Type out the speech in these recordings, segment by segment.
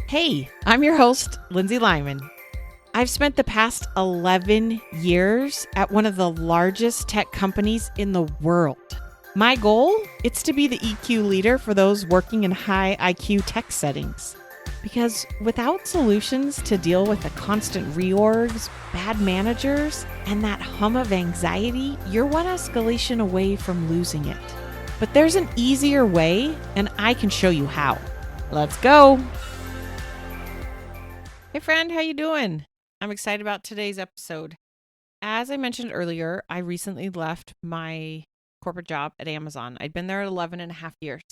Hey, I'm your host, Lindsay Lyman. I've spent the past 11 years at one of the largest tech companies in the world. My goal is to be the EQ leader for those working in high IQ tech settings. Because without solutions to deal with the constant reorgs, bad managers, and that hum of anxiety, you're one escalation away from losing it. But there's an easier way, and I can show you how. Let's go. Hey friend, how you doing? I'm excited about today's episode. As I mentioned earlier, I recently left my corporate job at Amazon. I'd been there 11 and a half years.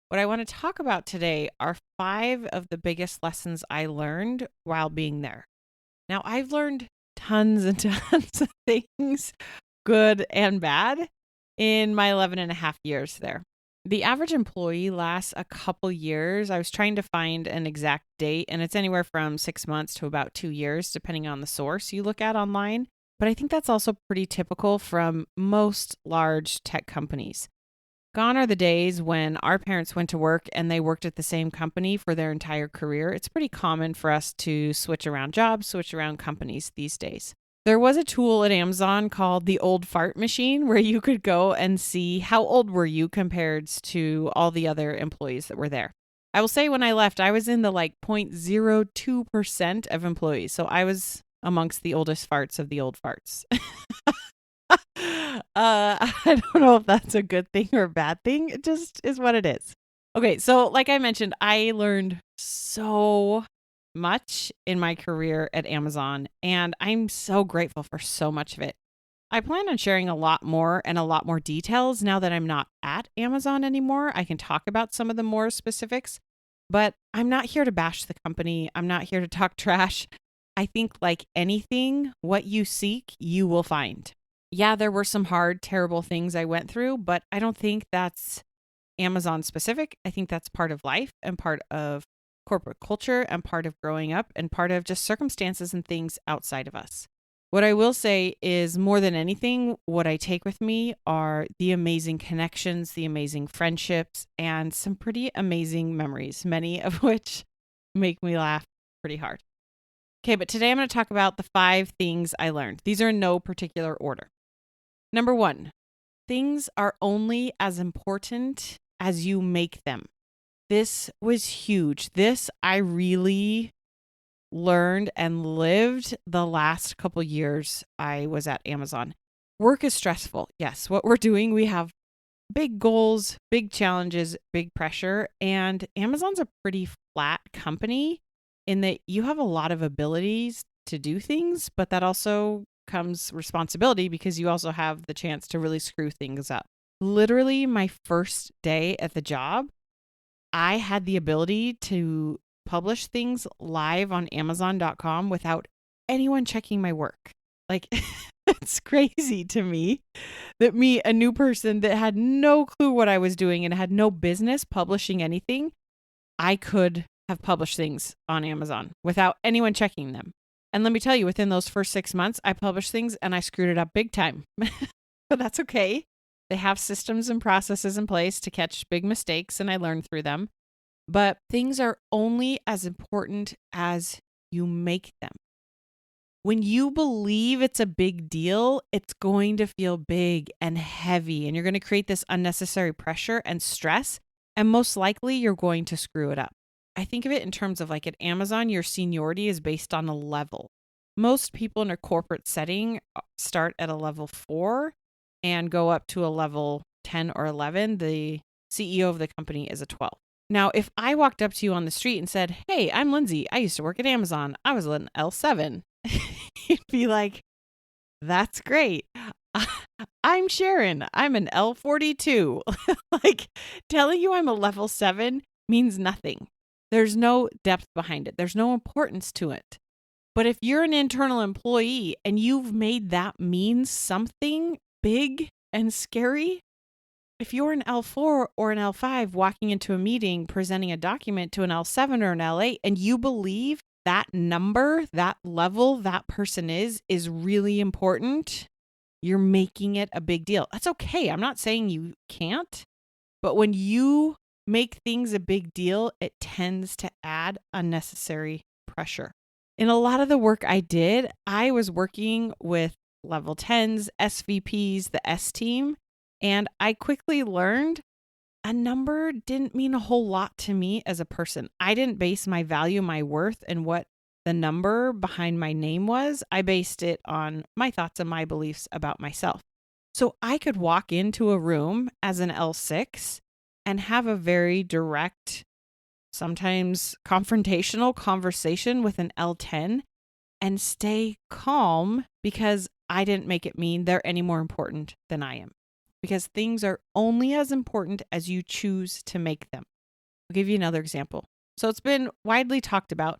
What I want to talk about today are 5 of the biggest lessons I learned while being there. Now, I've learned tons and tons of things, good and bad, in my 11 and a half years there. The average employee lasts a couple years. I was trying to find an exact date, and it's anywhere from 6 months to about 2 years, depending on the source you look at online. But I think that's also pretty typical from most large tech companies. Gone are the days when our parents went to work and they worked at the same company for their entire career. It's pretty common for us to switch around jobs, switch around companies these days. There was a tool at Amazon called the old fart machine where you could go and see how old were you compared to all the other employees that were there. I will say when I left, I was in the 0.02% of employees. So I was amongst the oldest farts of the old farts. I don't know if that's a good thing or a bad thing. It just is what it is. Okay, so like I mentioned, I learned so much in my career at Amazon, and I'm so grateful for so much of it. I plan on sharing a lot more and a lot more details now that I'm not at Amazon anymore. I can talk about some of the more specifics, but I'm not here to bash the company. I'm not here to talk trash. I think like anything, what you seek, you will find. Yeah, there were some hard, terrible things I went through, but I don't think that's Amazon specific. I think that's part of life and part of corporate culture and part of growing up and part of just circumstances and things outside of us. What I will say is more than anything, what I take with me are the amazing connections, the amazing friendships, and some pretty amazing memories, many of which make me laugh pretty hard. Okay, but today I'm going to talk about the 5 things I learned. These are in no particular order. Number 1, things are only as important as you make them. This was huge. This I really learned and lived the last couple years I was at Amazon. Work is stressful. Yes, what we're doing, we have big goals, big challenges, big pressure, and Amazon's a pretty flat company in that you have a lot of abilities to do things, but that also comes responsibility because you also have the chance to really screw things up. Literally, my first day at the job, I had the ability to publish things live on Amazon.com without anyone checking my work. Like, it's crazy to me that me, a new person that had no clue what I was doing and had no business publishing anything, I could have published things on Amazon without anyone checking them. And let me tell you, within those first 6 months, I published things and I screwed it up big time. But that's okay. They have systems and processes in place to catch big mistakes, and I learned through them. But things are only as important as you make them. When you believe it's a big deal, it's going to feel big and heavy, and you're going to create this unnecessary pressure and stress, and most likely you're going to screw it up. I think of it in terms of like at Amazon, your seniority is based on a level. Most people in a corporate setting start at a level 4 and go up to a level 10 or 11. The CEO of the company is a 12. Now, if I walked up to you on the street and said, "Hey, I'm Lindsay. I used to work at Amazon. I was an L7." You'd be like, "That's great. I'm Sharon. I'm an L42." Like telling you I'm a level 7 means nothing. There's no depth behind it. There's no importance to it. But if you're an internal employee and you've made that mean something big and scary, if you're an L4 or an L5 walking into a meeting, presenting a document to an L7 or an L8, and you believe that number, that level, that person is really important, you're making it a big deal. That's okay. I'm not saying you can't, but when you make things a big deal, it tends to add unnecessary pressure. In a lot of the work I did, I was working with level 10s, SVPs, the S team, and I quickly learned a number didn't mean a whole lot to me as a person. I didn't base my value, my worth, and what the number behind my name was. I based it on my thoughts and my beliefs about myself. So I could walk into a room as an L6 and have a very direct, sometimes confrontational conversation with an L10 and stay calm because I didn't make it mean they're any more important than I am. Because things are only as important as you choose to make them. I'll give you another example. So it's been widely talked about.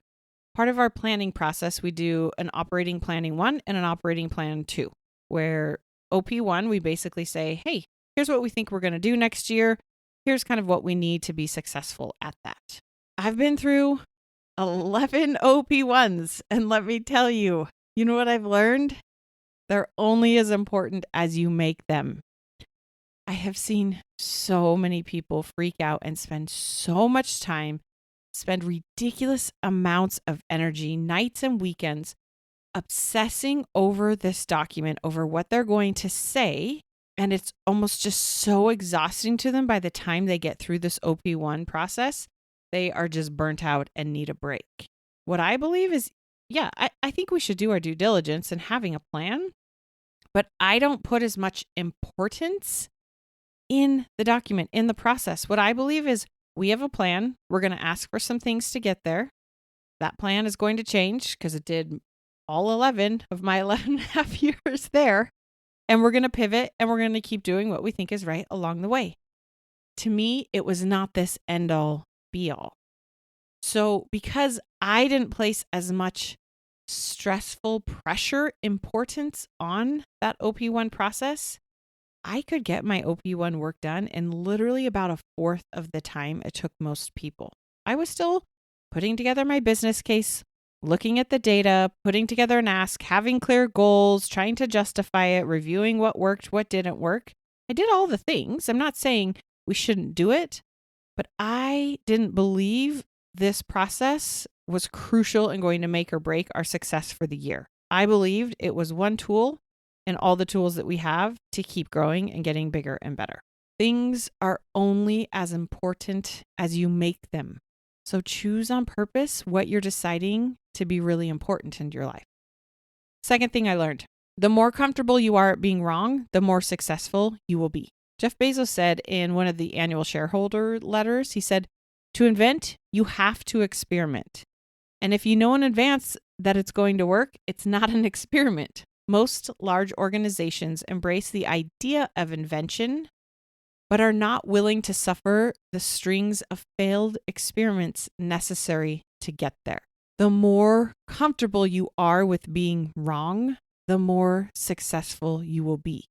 Part of our planning process, we do an operating planning 1 and an operating plan 2, where OP1, we basically say, hey, here's what we think we're going to do next year. Here's kind of what we need to be successful at that. I've been through 11 OP1s, and let me tell you, you know what I've learned? They're only as important as you make them. I have seen so many people freak out and spend so much time, spend ridiculous amounts of energy, nights and weekends, obsessing over this document, over what they're going to say. And it's almost just so exhausting to them by the time they get through this OP1 process. They are just burnt out and need a break. What I believe is, I think we should do our due diligence in having a plan, but I don't put as much importance in the document, in the process. What I believe is we have a plan. We're going to ask for some things to get there. That plan is going to change because it did all 11 of my 11 and a half years there. And we're going to pivot and we're going to keep doing what we think is right along the way. To me, it was not this end all be all. So because I didn't place as much stressful pressure importance on that OP1 process, I could get my OP1 work done in literally about a fourth of the time it took most people. I was still putting together my business case, looking at the data, putting together an ask, having clear goals, trying to justify it, reviewing what worked, what didn't work. I did all the things. I'm not saying we shouldn't do it, but I didn't believe this process was crucial and going to make or break our success for the year. I believed it was one tool and all the tools that we have to keep growing and getting bigger and better. Things are only as important as you make them. So choose on purpose what you're deciding to be really important in your life. Second thing I learned, the more comfortable you are at being wrong, the more successful you will be. Jeff Bezos said in one of the annual shareholder letters, he said, to invent, you have to experiment. And if you know in advance that it's going to work, it's not an experiment. Most large organizations embrace the idea of invention, but are not willing to suffer the strings of failed experiments necessary to get there. The more comfortable you are with being wrong, the more successful you will be.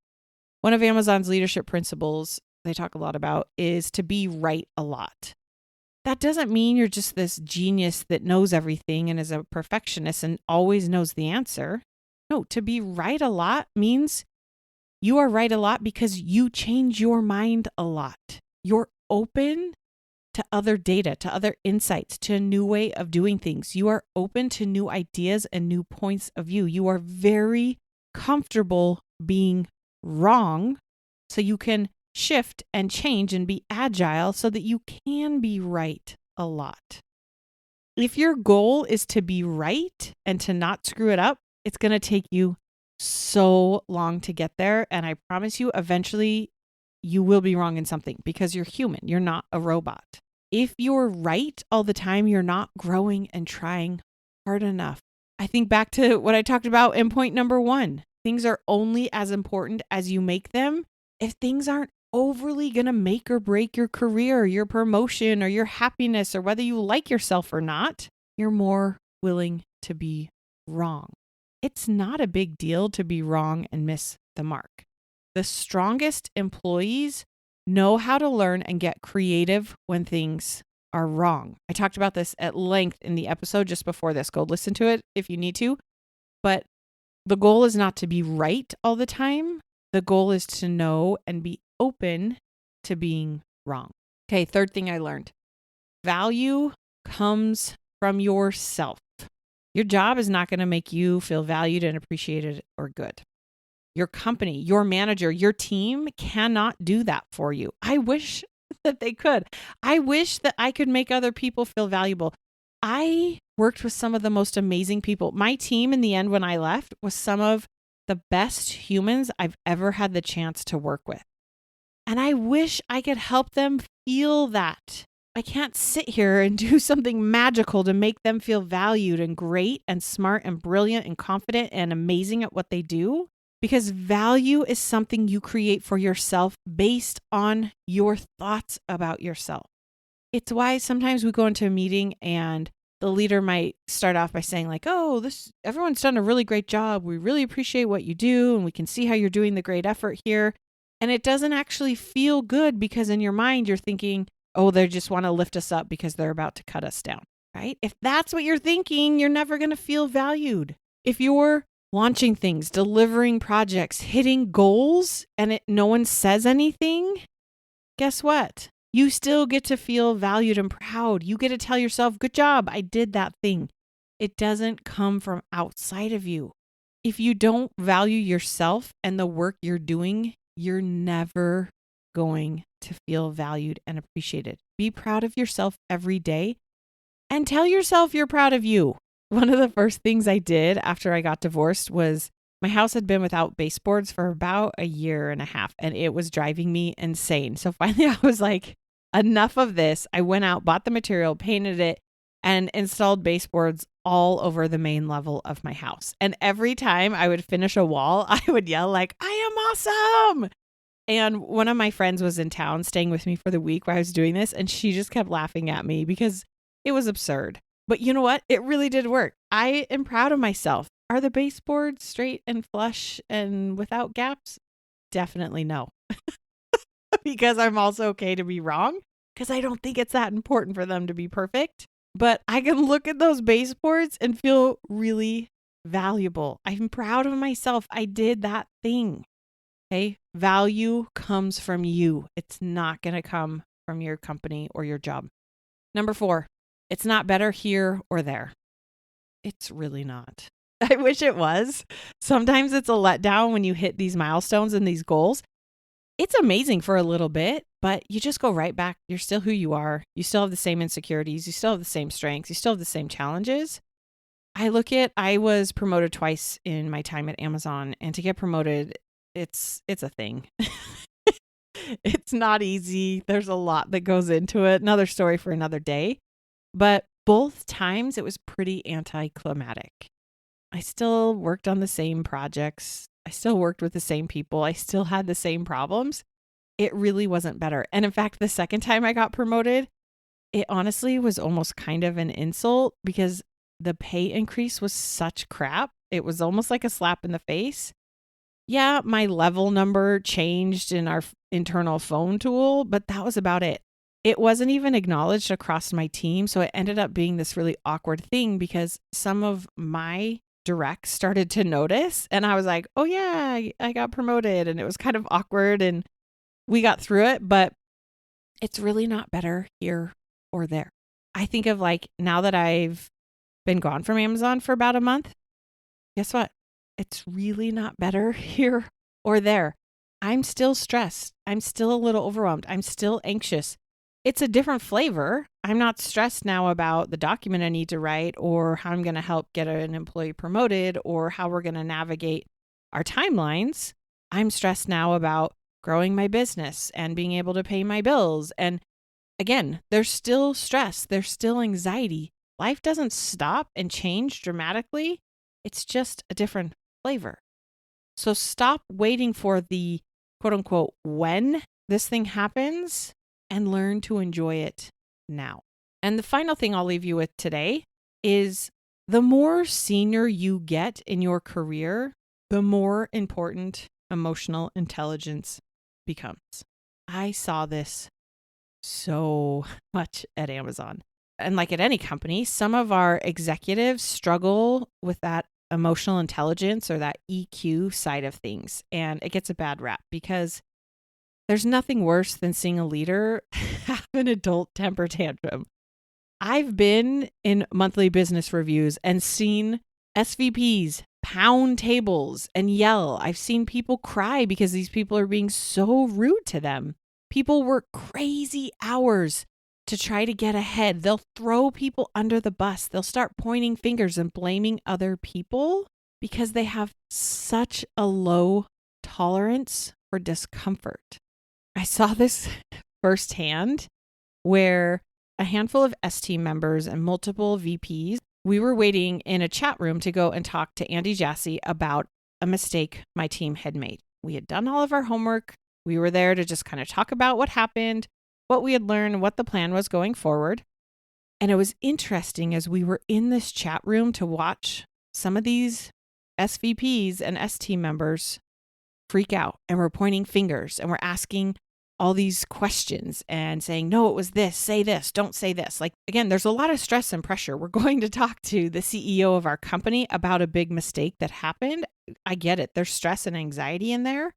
One of Amazon's leadership principles they talk a lot about is to be right a lot. That doesn't mean you're just this genius that knows everything and is a perfectionist and always knows the answer. No, to be right a lot means you are right a lot because you change your mind a lot. You're open to other data, to other insights, to a new way of doing things. You are open to new ideas and new points of view. You are very comfortable being wrong so you can shift and change and be agile so that you can be right a lot. If your goal is to be right and to not screw it up, it's going to take you so long to get there. And I promise you, eventually you will be wrong in something because you're human. You're not a robot. If you're right all the time, you're not growing and trying hard enough. I think back to what I talked about in point number 1. Things are only as important as you make them. If things aren't overly going to make or break your career, your promotion, or your happiness, or whether you like yourself or not, you're more willing to be wrong. It's not a big deal to be wrong and miss the mark. The strongest employees know how to learn and get creative when things are wrong. I talked about this at length in the episode just before this. Go listen to it if you need to. But the goal is not to be right all the time. The goal is to know and be open to being wrong. Okay, third thing I learned. Value comes from yourself. Your job is not going to make you feel valued and appreciated or good. Your company, your manager, your team cannot do that for you. I wish that they could. I wish that I could make other people feel valuable. I worked with some of the most amazing people. My team in the end, when I left, was some of the best humans I've ever had the chance to work with. And I wish I could help them feel that. I can't sit here and do something magical to make them feel valued and great and smart and brilliant and confident and amazing at what they do. Because value is something you create for yourself based on your thoughts about yourself. It's why sometimes we go into a meeting and the leader might start off by saying like, oh, everyone's done a really great job. We really appreciate what you do. And we can see how you're doing the great effort here. And it doesn't actually feel good because in your mind, you're thinking, oh, they just want to lift us up because they're about to cut us down, right? If that's what you're thinking, you're never going to feel valued. If you're launching things, delivering projects, hitting goals, and no one says anything, guess what? You still get to feel valued and proud. You get to tell yourself, good job, I did that thing. It doesn't come from outside of you. If you don't value yourself and the work you're doing, you're never going to feel valued and appreciated. Be proud of yourself every day and tell yourself you're proud of you. One of the first things I did after I got divorced was my house had been without baseboards for about a year and a half, and it was driving me insane. So finally I was like, enough of this. I went out, bought the material, painted it, and installed baseboards all over the main level of my house. And every time I would finish a wall, I would yell like, I am awesome. And one of my friends was in town staying with me for the week where I was doing this, and she just kept laughing at me because it was absurd. But you know what? It really did work. I am proud of myself. Are the baseboards straight and flush and without gaps? Definitely no. Because I'm also okay to be wrong, because I don't think it's that important for them to be perfect. But I can look at those baseboards and feel really valuable. I'm proud of myself. I did that thing. Okay. Value comes from you. It's not going to come from your company or your job. Number 4, it's not better here or there. It's really not. I wish it was. Sometimes it's a letdown when you hit these milestones and these goals. It's amazing for a little bit, but you just go right back. You're still who you are. You still have the same insecurities. You still have the same strengths. You still have the same challenges. I was promoted twice in my time at Amazon, and to get promoted, it's a thing. It's not easy. There's a lot that goes into it. Another story for another day. But both times it was pretty anticlimactic. I still worked on the same projects. I still worked with the same people. I still had the same problems. It really wasn't better. And in fact, the second time I got promoted, it honestly was almost kind of an insult because the pay increase was such crap. It was almost like a slap in the face. Yeah, my level number changed in our internal phone tool, but that was about it. It wasn't even acknowledged across my team. So it ended up being this really awkward thing because some of my directs started to notice. And I was like, oh yeah, I got promoted. And it was kind of awkward and we got through it, but it's really not better here or there. I think of like now that I've been gone from Amazon for about a month, guess what? It's really not better here or there. I'm still stressed. I'm still a little overwhelmed. I'm still anxious. It's a different flavor. I'm not stressed now about the document I need to write or how I'm going to help get an employee promoted or how we're going to navigate our timelines. I'm stressed now about growing my business and being able to pay my bills. And again, there's still stress. There's still anxiety. Life doesn't stop and change dramatically. It's just a different flavor. So stop waiting for the quote unquote when this thing happens and learn to enjoy it now. And the final thing I'll leave you with today is the more senior you get in your career, the more important emotional intelligence becomes. I saw this so much at Amazon. And like at any company, some of our executives struggle with that emotional intelligence or that EQ side of things. And it gets a bad rap because There's nothing worse than seeing a leader have an adult temper tantrum. I've been in monthly business reviews and seen SVPs pound tables and yell. I've seen people cry because these people are being so rude to them. People work crazy hours to try to get ahead. They'll throw people under the bus. They'll start pointing fingers and blaming other people because they have such a low tolerance for discomfort. I saw this firsthand where a handful of S team members and multiple VPs, we were waiting in a chat room to go and talk to Andy Jassy about a mistake my team had made. We had done all of our homework. We were there to just kind of talk about what happened, what we had learned, what the plan was going forward. And it was interesting as we were in this chat room to watch some of these SVPs and S team members freak out, and we're pointing fingers and we're asking all these questions and saying, no, it was this, say this, don't say this. Like, again, there's a lot of stress and pressure. We're going to talk to the CEO of our company about a big mistake that happened. I get it. There's stress and anxiety in there,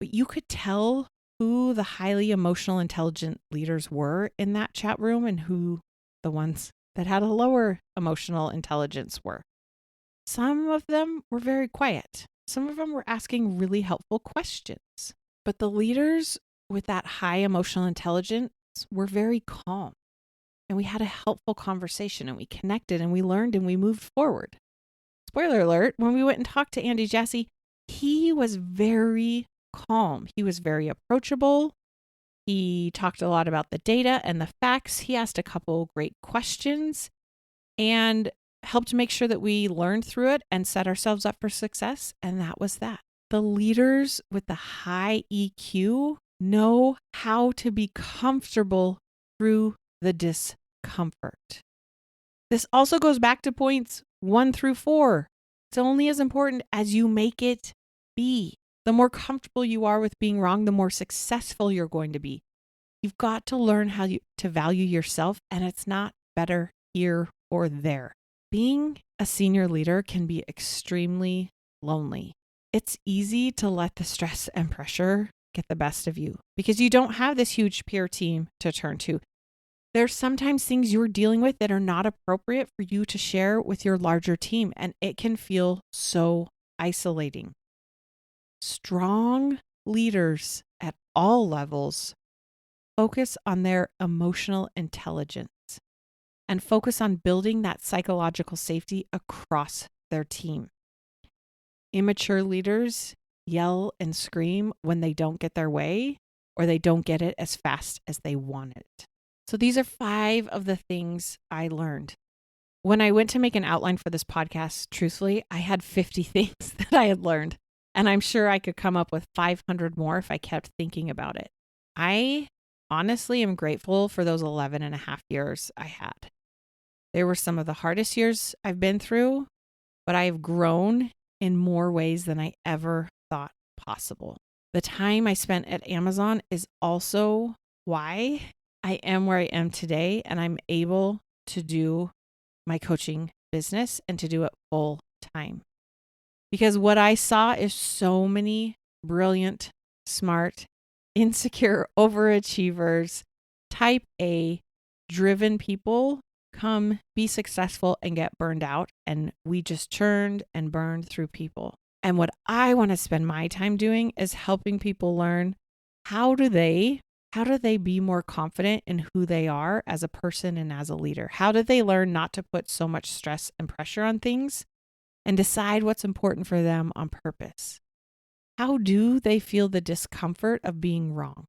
but you could tell who the highly emotional, intelligent leaders were in that chat room and who the ones that had a lower emotional intelligence were. Some of them were very quiet. Some of them were asking really helpful questions, but the leaders with that high emotional intelligence were very calm, and we had a helpful conversation, and we connected, and we learned, and we moved forward. Spoiler alert, when we went and talked to Andy Jassy, he was very calm. He was very approachable. He talked a lot about the data and the facts. He asked a couple great questions and helped make sure that we learned through it and set ourselves up for success. And that was that. The leaders with the high EQ know how to be comfortable through the discomfort. This also goes back to points 1 through 4. It's only as important as you make it be. The more comfortable you are with being wrong, the more successful you're going to be. You've got to learn how to value yourself, and it's not better here or there. Being a senior leader can be extremely lonely. It's easy to let the stress and pressure get the best of you because you don't have this huge peer team to turn to. There's sometimes things you're dealing with that are not appropriate for you to share with your larger team, and it can feel so isolating. Strong leaders at all levels focus on their emotional intelligence and focus on building that psychological safety across their team. Immature leaders yell and scream when they don't get their way or they don't get it as fast as they want it. So these are 5 of the things I learned. When I went to make an outline for this podcast, truthfully, I had 50 things that I had learned, and I'm sure I could come up with 500 more if I kept thinking about it. I honestly am grateful for those 11 and a half years I had. They were some of the hardest years I've been through, but I have grown in more ways than I ever thought possible. The time I spent at Amazon is also why I am where I am today, and I'm able to do my coaching business and to do it full time. Because what I saw is so many brilliant, smart, insecure overachievers, type A, driven people come be successful and get burned out. And we just churned and burned through people. And what I want to spend my time doing is helping people learn how do they be more confident in who they are as a person and as a leader? How do they learn not to put so much stress and pressure on things and decide what's important for them on purpose? How do they feel the discomfort of being wrong?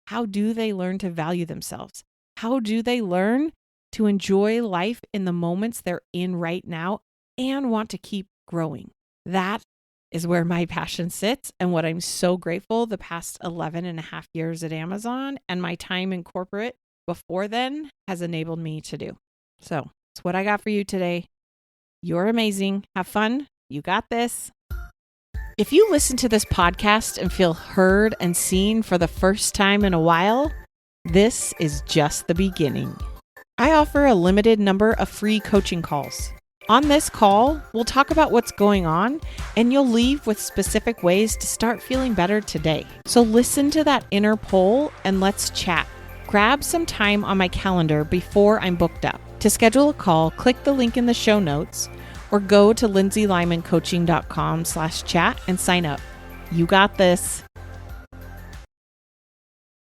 How do they learn to value themselves? How do they learn to enjoy life in the moments they're in right now and want to keep growing? That is where my passion sits and what I'm so grateful the past 11 and a half years at Amazon and my time in corporate before then has enabled me to do. So it's what I got for you today. You're amazing. Have fun. You got this. If you listen to this podcast and feel heard and seen for the first time in a while, this is just the beginning. I offer a limited number of free coaching calls. On this call, we'll talk about what's going on, and you'll leave with specific ways to start feeling better today. So listen to that inner pull and let's chat. Grab some time on my calendar before I'm booked up. To schedule a call, click the link in the show notes or go to lindsaylymancoaching.com/chat and sign up. You got this.